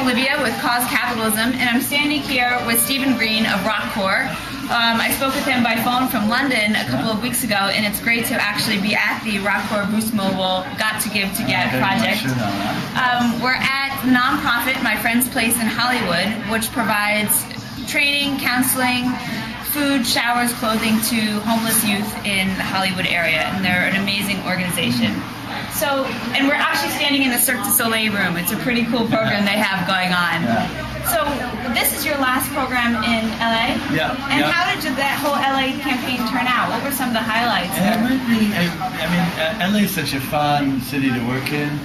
Olivia with Capitalism, and I'm standing here with Greene of RockCorps. I spoke with him by phone from London a couple of weeks ago, and it's great to actually be at the RockCorps Boost Mobile Got to Give to Get project. We're at the nonprofit My Friend's Place in Hollywood, which provides training, counseling, food, showers, clothing to homeless youth in the Hollywood area, and they're an amazing organization. So, and we're actually standing in the Cirque du Soleil room. It's a pretty cool program they have going on. So, this is your last program in LA? Yeah. And how did that whole LA campaign turn out? What were some of the highlights? LA is such a fun city to work in,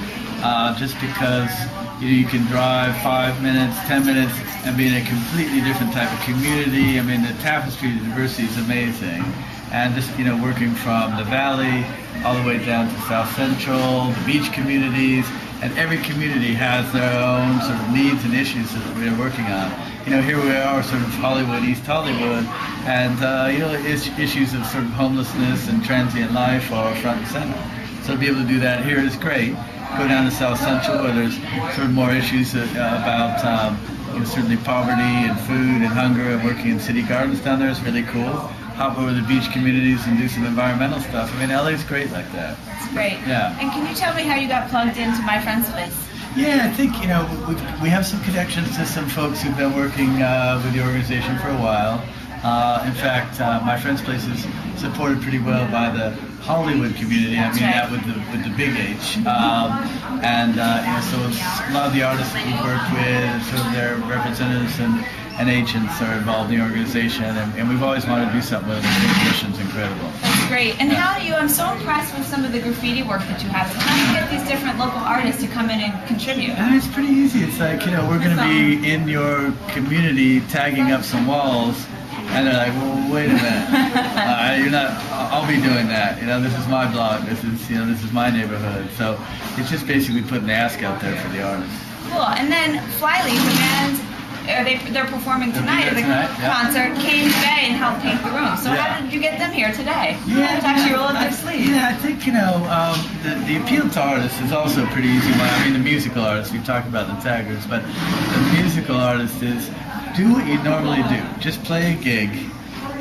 just because you can drive 5 minutes, 10 minutes, and be in a completely different type of community. I mean, the tapestry, the diversity is amazing. And just, working from the Valley all the way down to South Central, the beach communities, and every community has their own sort of needs and issues that we're working on. Here we are, sort of Hollywood, East Hollywood, and, issues of sort of homelessness and transient life are front and center. So to be able to do that here is great. Go down to South Central where there's sort of more issues about certainly poverty and food and hunger, and working in city gardens down there is really cool. Hop over to the beach communities and do some environmental stuff. I mean, LA's great like that. It's great. Yeah. And can you tell me how you got plugged into My Friend's Place? Yeah, I think, we have some connections to some folks who've been working with the organization for a while. In fact, My Friend's Place is supported pretty well by the Hollywood community. I mean that with the big H. So a lot of the artists that we've worked with, sort of their representatives and agents are involved in the organization, and we've always wanted to do something with them. The mission's incredible. That's great. And I'm so impressed with some of the graffiti work that you have. So how do you get these different local artists to come in and contribute? It's pretty easy. It's like, we're going to be in your community tagging up some walls, and they're like, well, wait a minute, you're not. I'll be doing that. This is my block. This is my neighborhood. So it's just basically putting the ask out there for the artists. Cool. And then Flyleaf, the band, they're performing tonight at the concert, came today and helped paint the room. So how did you get them here today? Yeah, to actually roll up their sleeves. Yeah, I think the appeal to artists is also a pretty easy one. I mean, the musical artists, we've talked about the taggers, but the musical artist is do what you normally do. Just play a gig,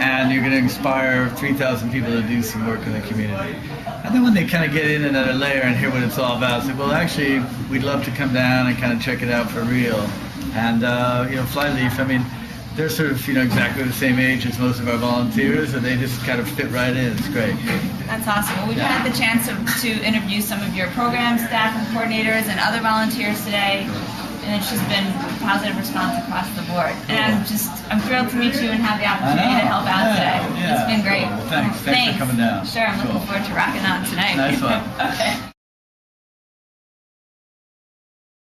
and you're going to inspire 3,000 people to do some work in the community. And then when they kind of get in another layer and hear what it's all about, say, well, actually, we'd love to come down and kind of check it out for real. And, Flyleaf, I mean, they're sort of, exactly the same age as most of our volunteers, and they just kind of fit right in. It's great. That's awesome. Well, we've had the chance to interview some of your program staff and coordinators and other volunteers today, and it's just been a positive response across the board. And I'm thrilled to meet you and have the opportunity to help out today. Yeah. It's been great. Well, thanks for coming down. Sure, I'm looking forward to rocking on tonight. Nice one. Okay.